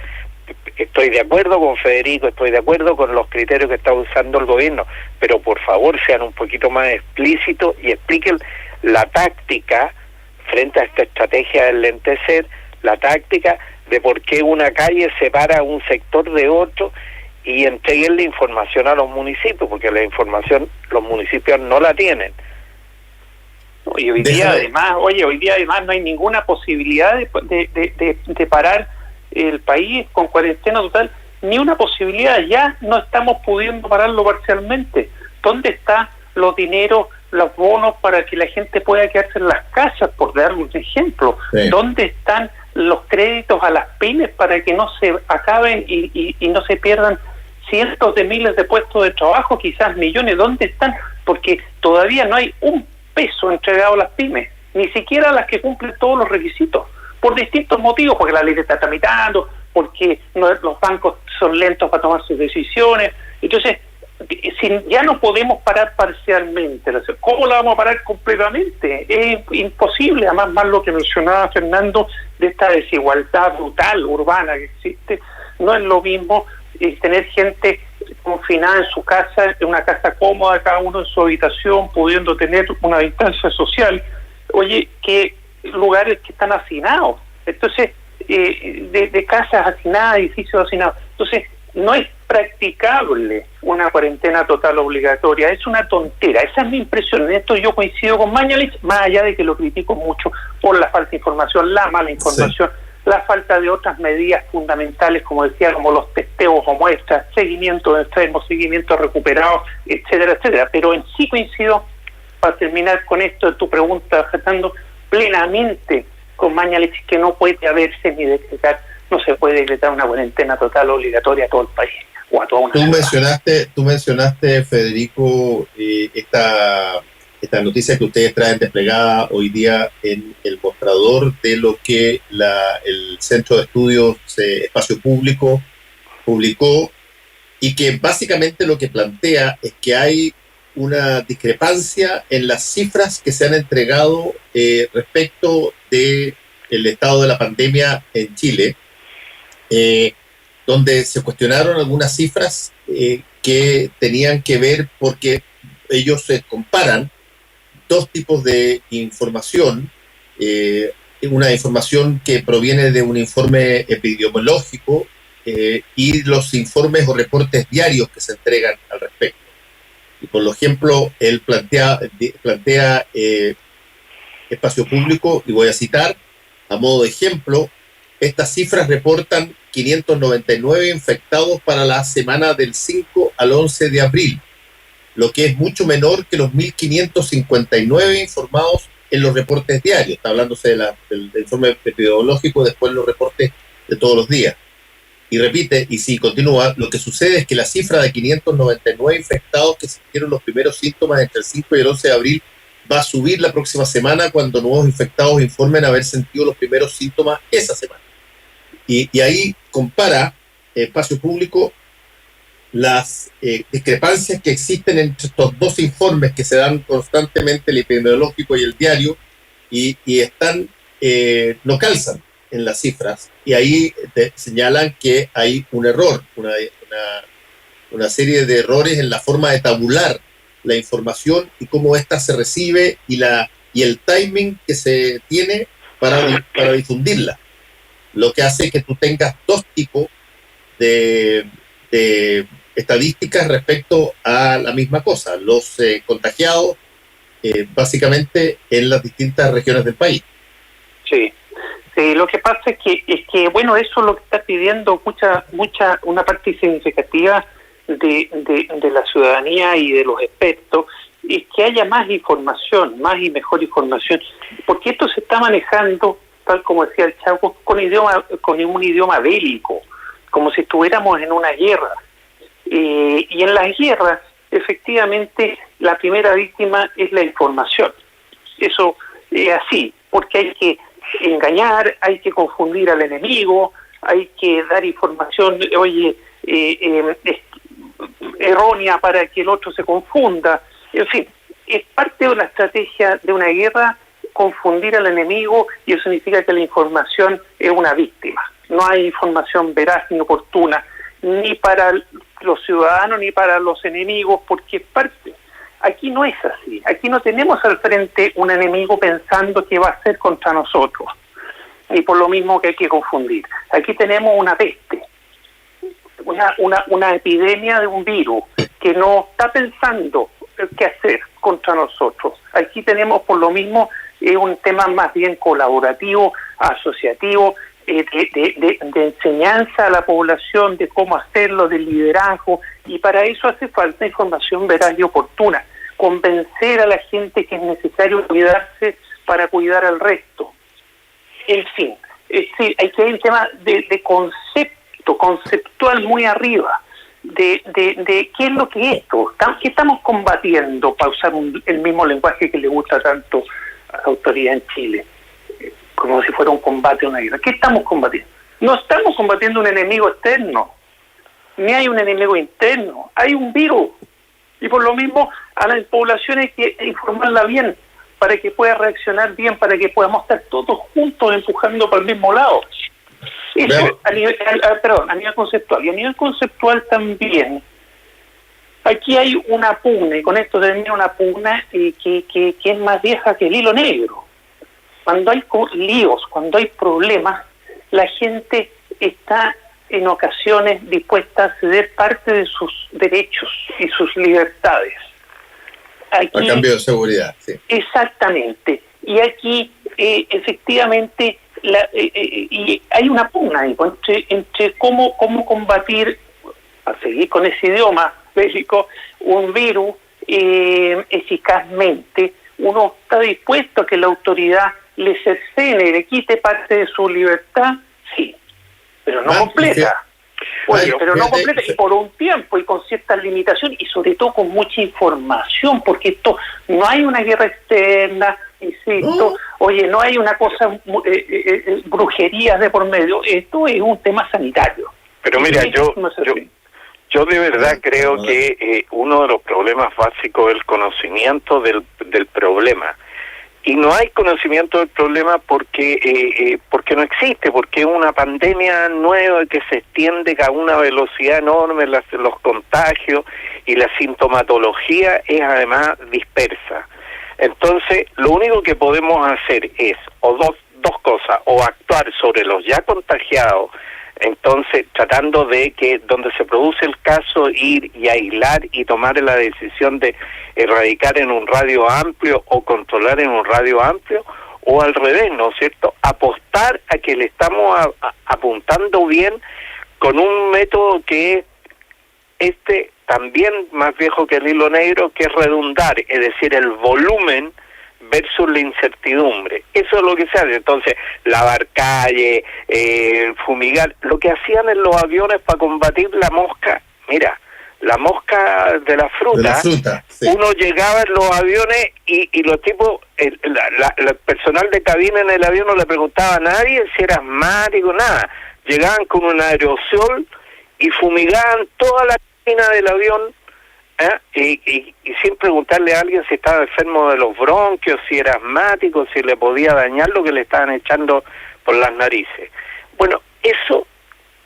Estoy de acuerdo con Federico, estoy de acuerdo con los criterios que está usando el gobierno, pero por favor sean un poquito más explícitos y expliquen la táctica frente a esta estrategia del lentecer, la táctica de por qué una calle separa un sector de otro, y entreguen la información a los municipios, porque la información los municipios no la tienen. Y hoy día además no hay ninguna posibilidad de parar el país con cuarentena total, ni una posibilidad. Ya no estamos pudiendo pararlo parcialmente. ¿Dónde están los dineros, los bonos para que la gente pueda quedarse en las casas, por dar un ejemplo? Sí. ¿Dónde están los créditos a las pymes para que no se acaben y no se pierdan cientos de miles de puestos de trabajo, quizás millones? ¿Dónde están? Porque todavía no hay un peso entregado a las pymes, ni siquiera a las que cumplen todos los requisitos, por distintos motivos, porque la ley se está tramitando, porque los bancos son lentos para tomar sus decisiones. Entonces, si ya no podemos parar parcialmente, ¿cómo la vamos a parar completamente? Es imposible. Además, más lo que mencionaba Fernando de esta desigualdad brutal urbana que existe. No es lo mismo tener gente confinada en su casa, en una casa cómoda, cada uno en su habitación, pudiendo tener una distancia social, que lugares que están hacinados. Entonces, de casas hacinadas, edificios hacinados. Entonces, no es practicable una cuarentena total obligatoria, es una tontera. Esa es mi impresión. En esto yo coincido con Mañalich, más allá de que lo critico mucho por la falta de información, la mala información, sí, la falta de otras medidas fundamentales, como decía, como los testeos o muestras, seguimiento de enfermos, seguimiento recuperado, etcétera, etcétera. Pero en sí coincido, para terminar con esto de tu pregunta, Fernando, plenamente con Mañalich, que no puede haberse ni decretar, no se puede decretar una cuarentena total obligatoria a todo el país o a toda una ciudad. Tú mencionaste, Federico, esta noticia que ustedes traen desplegada hoy día en el mostrador de lo que el Centro de Estudios Espacio Público publicó, y que básicamente lo que plantea es que hay una discrepancia en las cifras que se han entregado respecto del estado de la pandemia en Chile, donde se cuestionaron algunas cifras que tenían que ver, porque ellos se comparan dos tipos de información, una información que proviene de un informe epidemiológico y los informes o reportes diarios que se entregan al respecto. Y por ejemplo, él plantea Espacio Público, y voy a citar, a modo de ejemplo, estas cifras reportan 599 infectados para la semana del 5 al 11 de abril, lo que es mucho menor que los 1.559 informados en los reportes diarios. Está hablándose del informe epidemiológico, después los reportes de todos los días. Y repite, y si continúa, lo que sucede es que la cifra de 599 infectados que sintieron los primeros síntomas entre el 5 y el 11 de abril va a subir la próxima semana cuando nuevos infectados informen haber sentido los primeros síntomas esa semana. Y ahí compara Espacio Público las discrepancias que existen entre estos dos informes que se dan constantemente, el epidemiológico y el diario, y están no calzan en las cifras, y ahí señalan que hay un error, una serie de errores en la forma de tabular la información y cómo ésta se recibe y el timing que se tiene para difundirla, lo que hace que tú tengas dos tipos de estadísticas respecto a la misma cosa. Los contagiados básicamente en las distintas regiones del país. Sí. Lo que pasa es que bueno, eso es lo que está pidiendo una parte significativa de la ciudadanía y de los expertos, es que haya más información, más y mejor información, porque esto se está manejando, tal como decía el Chavo, con un idioma bélico, como si estuviéramos en una guerra. Y en las guerras, efectivamente, la primera víctima es la información. Eso es así, porque hay que engañar, hay que confundir al enemigo, hay que dar información, errónea para que el otro se confunda. En fin, es parte de una estrategia de una guerra confundir al enemigo, y eso significa que la información es una víctima. No hay información veraz ni oportuna, ni para los ciudadanos ni para los enemigos, porque es parte. Aquí no es así. Aquí no tenemos al frente un enemigo pensando que va a ser contra nosotros, y por lo mismo que hay que confundir. Aquí tenemos una peste, una epidemia de un virus que no está pensando qué hacer contra nosotros. Aquí tenemos por lo mismo un tema más bien colaborativo, asociativo, de enseñanza a la población de cómo hacerlo, de liderazgo, y para eso hace falta información veraz y oportuna, convencer a la gente que es necesario cuidarse para cuidar al resto. En fin, es decir, hay que ir un tema de conceptual muy arriba, de qué es lo que es esto, qué estamos combatiendo, para usar el mismo lenguaje que le gusta tanto a la autoridad en Chile, como si fuera un combate, una guerra. ¿Qué estamos combatiendo? No estamos combatiendo un enemigo externo, ni hay un enemigo interno, hay un virus, y por lo mismo a la población hay que informarla bien, para que pueda reaccionar bien, para que podamos estar todos juntos empujando para el mismo lado. Eso a nivel conceptual. Y a nivel conceptual también, aquí hay una pugna, y con esto termina una pugna que es más vieja que el hilo negro. Cuando hay líos, cuando hay problemas, la gente está en ocasiones dispuesta a ceder parte de sus derechos y sus libertades. Aquí, a cambio de seguridad, sí. Exactamente. Y aquí, efectivamente, y hay una pugna entre cómo combatir, a seguir con ese idioma bélico, un virus eficazmente. Uno está dispuesto a que la autoridad le cercene, le quite parte de su libertad, sí, pero no completa. Pero no completa, y por un tiempo, y con ciertas limitaciones, y sobre todo con mucha información, porque esto no hay una guerra externa, insisto, no hay una cosa, brujerías de por medio, esto es un tema sanitario. Pero mira, yo de verdad creo que uno de los problemas básicos es el conocimiento del problema. Y no hay conocimiento del problema porque no existe, porque es una pandemia nueva que se extiende a una velocidad enorme, los contagios y la sintomatología es además dispersa. Entonces, lo único que podemos hacer es dos cosas, o actuar sobre los ya contagiados, entonces tratando de que donde se produce el caso ir y aislar y tomar la decisión de erradicar en un radio amplio o controlar en un radio amplio, o al revés, ¿no es cierto?, apostar a que le estamos apuntando bien con un método que es también más viejo que el hilo negro, que es redundar, es decir, el volumen versus la incertidumbre. Eso es lo que se hace. Entonces, lavar calle, fumigar, lo que hacían en los aviones para combatir la mosca. Mira, la mosca de la fruta, sí. Uno llegaba en los aviones y los tipos, el personal de cabina en el avión no le preguntaba a nadie si era asmático, nada. Llegaban con un aerosol y fumigaban toda la cabina del avión, y sin preguntarle a alguien si estaba enfermo de los bronquios, si era asmático, si le podía dañar lo que le estaban echando por las narices. Bueno, eso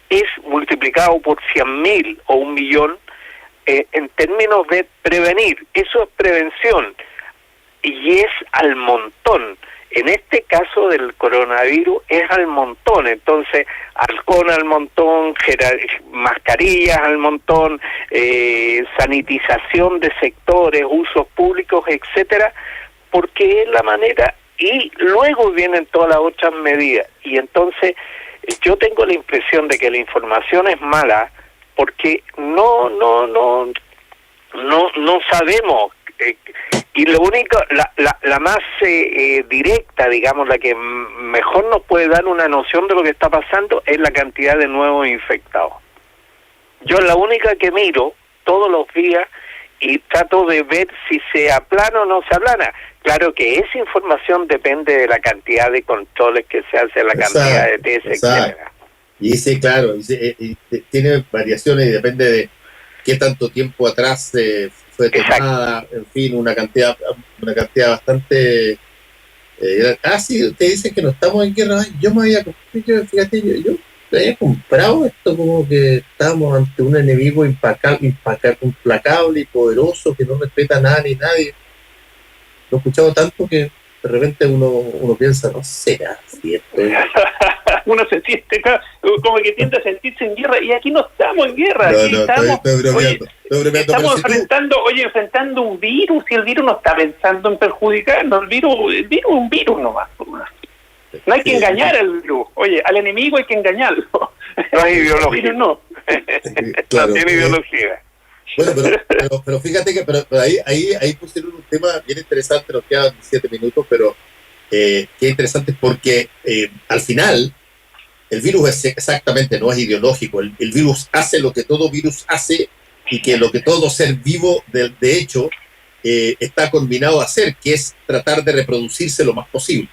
es multiplicado por 100.000 o 1.000.000 en términos de prevenir. Eso es prevención y es al montón. En este caso del coronavirus es al montón, entonces alcohol al montón, mascarillas al montón, sanitización de sectores, usos públicos, etcétera, porque es la manera, y luego vienen todas las otras medidas. Y entonces yo tengo la impresión de que la información es mala porque no sabemos, y lo único, la más directa, digamos, la que mejor nos puede dar una noción de lo que está pasando es la cantidad de nuevos infectados. Yo la única que miro todos los días y trato de ver si se aplana o no se aplana. Claro que esa información depende de la cantidad de controles que se hace, la cantidad de test, etcétera. Y sí, claro, tiene variaciones y depende de qué tanto tiempo atrás fue tomada, en fin, una cantidad bastante sí, usted dice que no estamos en guerra. Yo me había comprado esto como que estábamos ante un enemigo implacable y poderoso que no respeta a nada ni nadie. Lo he escuchado tanto que de repente uno piensa, no será cierto. Uno se siente como que tiende a sentirse en guerra, y aquí no estamos en guerra. Estamos enfrentando un virus, y el virus no está pensando en perjudicarnos. El virus es un virus nomás. No hay que engañar al virus. Oye, al enemigo hay que engañarlo. No hay ideología. No. Claro, no tiene ideología. Bueno, pero fíjate que ahí pusieron un tema bien interesante, nos quedan 7 minutos, pero que interesante porque al final el virus exactamente no es ideológico. El virus hace lo que todo virus hace, y que lo que todo ser vivo de hecho está combinado a hacer, que es tratar de reproducirse lo más posible.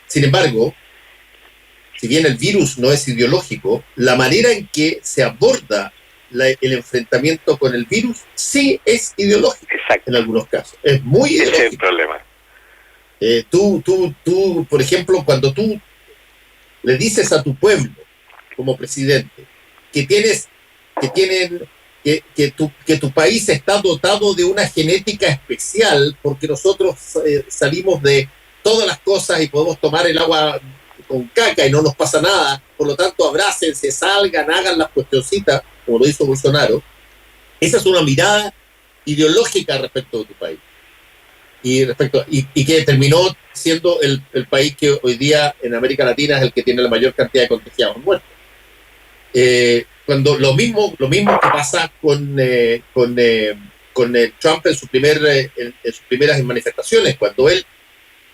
Sin embargo, si bien el virus no es ideológico, la manera en que se aborda el enfrentamiento con el virus sí es ideológico. Exacto. En algunos casos. Es muy ideológico. Ese es el problema. Tú, por ejemplo, cuando tú le dices a tu pueblo, como presidente, que tu país está dotado de una genética especial, porque nosotros salimos de todas las cosas y podemos tomar el agua con caca y no nos pasa nada, por lo tanto abrácense, salgan, hagan las cuestioncitas, como lo hizo Bolsonaro. Esa es una mirada ideológica respecto de tu país, y que terminó siendo el país que hoy día en América Latina es el que tiene la mayor cantidad de contagiados muertos. Cuando lo mismo que pasa con Trump en sus primeras manifestaciones, cuando él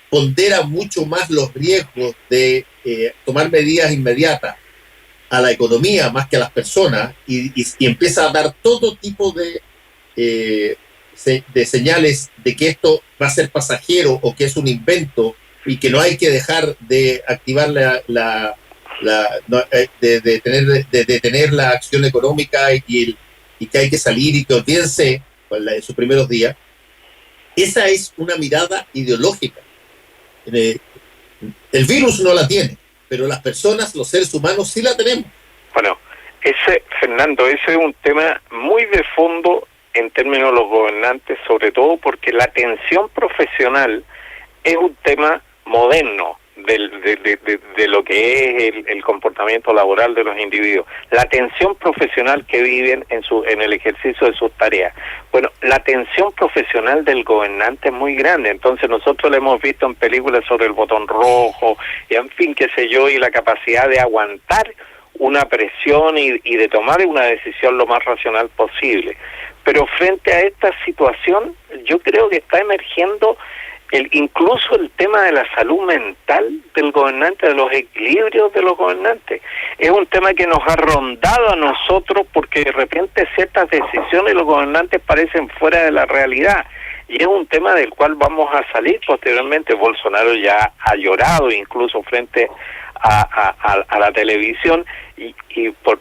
pondera mucho más los riesgos de tomar medidas inmediatas a la economía más que a las personas, y empieza a dar todo tipo de señales de que esto va a ser pasajero o que es un invento y que no hay que dejar de activar de detener la acción económica, y que hay que salir y que olvídense en sus primeros días. Esa es una mirada ideológica. El virus no la tiene, pero las personas, los seres humanos, sí la tenemos. Bueno, Fernando, ese es un tema muy de fondo en términos de los gobernantes, sobre todo porque la atención profesional es un tema moderno de lo que es el comportamiento laboral de los individuos, la atención profesional que viven en el ejercicio de sus tareas. Bueno, la atención profesional del gobernante es muy grande, entonces nosotros lo hemos visto en películas sobre el botón rojo, y en fin, qué sé yo, y la capacidad de aguantar una presión y de tomar una decisión lo más racional posible. Pero frente a esta situación, yo creo que está emergiendo incluso el tema de la salud mental del gobernante, de los equilibrios de los gobernantes. Es un tema que nos ha rondado a nosotros porque de repente ciertas decisiones de los gobernantes parecen fuera de la realidad. Y es un tema del cual vamos a salir posteriormente. Bolsonaro ya ha llorado incluso frente a la televisión y por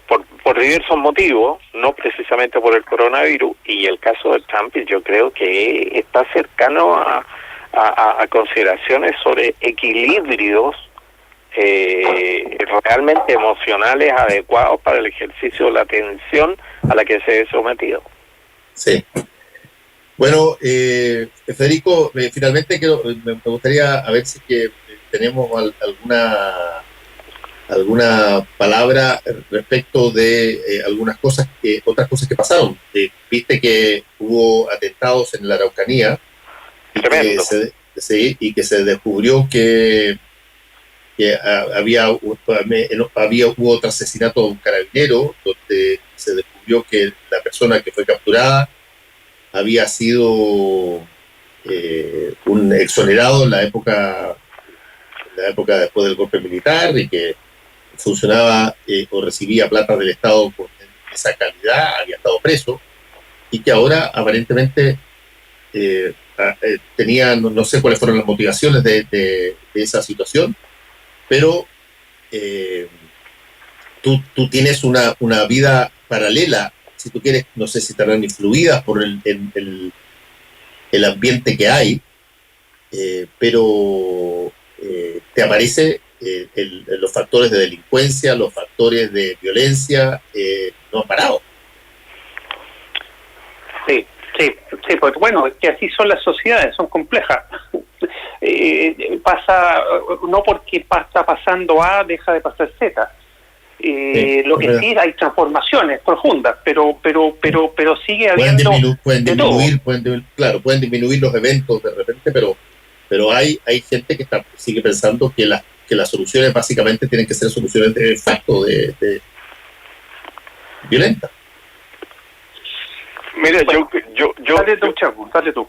diversos motivos, no precisamente por el coronavirus, y el caso de Trump yo creo que está cercano a consideraciones sobre equilibrios realmente emocionales adecuados para el ejercicio de la atención a la que se ve sometido. Sí. Bueno, Federico, finalmente me gustaría a ver si que tenemos alguna palabra respecto de otras cosas que pasaron. Viste que hubo atentados en la Araucanía y que se descubrió que hubo otro asesinato de un carabinero, donde se descubrió que la persona que fue capturada había sido un exonerado en la época después del golpe militar, y que funcionaba o recibía plata del Estado por esa calidad, había estado preso, y que ahora aparentemente tenía, no sé cuáles fueron las motivaciones de esa situación, pero tú tienes una vida paralela, si tú quieres, no sé si estarán influidas por el ambiente que hay, pero te aparece los factores de delincuencia, los factores de violencia, no han parado. Sí, porque bueno, es que así son las sociedades, son complejas. Pasa, no porque está pasando A, deja de pasar Z. Lo que sí, hay transformaciones profundas, pero sigue habiendo pueden disminuir los eventos de repente, pero hay gente que sigue pensando que las soluciones básicamente tienen que ser soluciones de facto, de violentas. Mira, bueno, dale tú.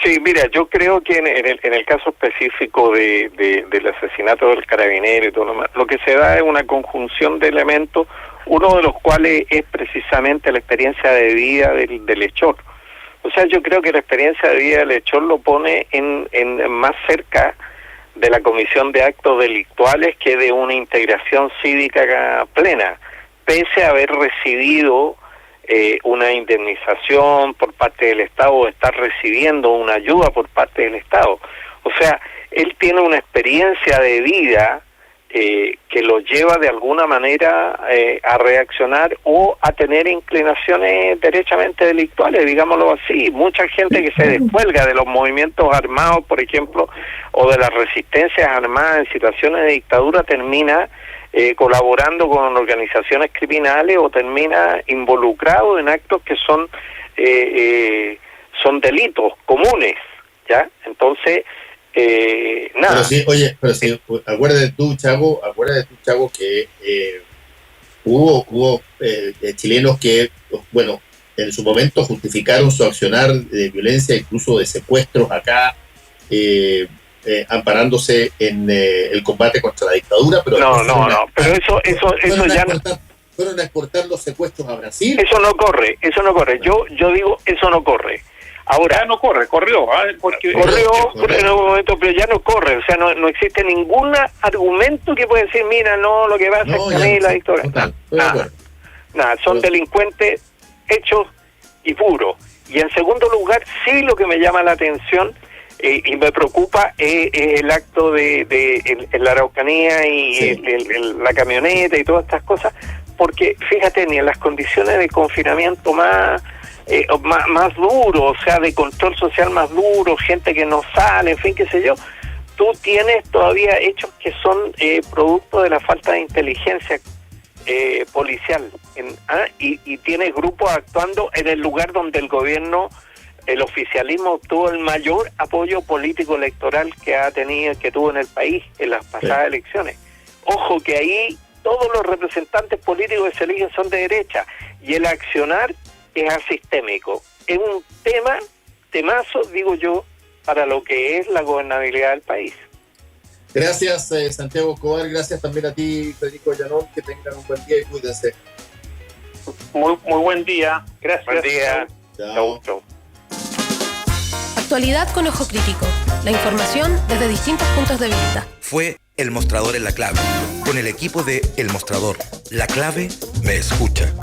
Sí, mira, yo creo que en el caso específico del asesinato del carabinero y todo lo que se da es una conjunción de elementos, uno de los cuales es precisamente la experiencia de vida del hechor. O sea, yo creo que la experiencia de vida del hechor lo pone en más cerca de la comisión de actos delictuales que de una integración cívica plena, pese a haber recibido una indemnización por parte del Estado, o estar recibiendo una ayuda por parte del Estado. O sea, él tiene una experiencia de vida que lo lleva de alguna manera a reaccionar o a tener inclinaciones derechamente delictuales, digámoslo así. Mucha gente que se descuelga de los movimientos armados, por ejemplo, o de las resistencias armadas en situaciones de dictadura, termina colaborando con organizaciones criminales o termina involucrado en actos que son delitos comunes, ¿ya? Entonces, nada. Pero sí, acuérdate tú, Chavo, que hubo chilenos que, bueno, en su momento justificaron su accionar de violencia, incluso de secuestros acá, amparándose en el combate contra la dictadura, pero pero eso ya fueron a exportar los secuestros a Brasil. Eso no corre. Yo digo, eso no corre. Ahora ya no corrió en un momento, pero ya no corre. O sea, no existe ningún argumento que pueda decir, mira, no, lo que pasa es que a mí la dictadura. Nada, son delincuentes hechos y puros. Y en segundo lugar, sí, lo que me llama la atención y me preocupa el acto en la Araucanía y la camioneta y todas estas cosas, porque fíjate, ni en las condiciones de confinamiento más duro, o sea, de control social más duro, gente que no sale, en fin, qué sé yo, tú tienes todavía hechos que son producto de la falta de inteligencia policial, y tienes grupos actuando en el lugar donde el oficialismo obtuvo el mayor apoyo político electoral que tuvo en el país en las pasadas elecciones. Ojo que ahí todos los representantes políticos que se eligen son de derecha, y el accionar es asistémico. Es un temazo, digo yo, para lo que es la gobernabilidad del país. Gracias, Santiago Escobar. Gracias también a ti, Federico Llanón. Que tengan un buen día y cuídense. Muy buen día. Gracias. Buen día. Chao. Actualidad con ojo crítico. La información desde distintos puntos de vista. Fue El Mostrador en La Clave, con el equipo de El Mostrador. La Clave me escucha.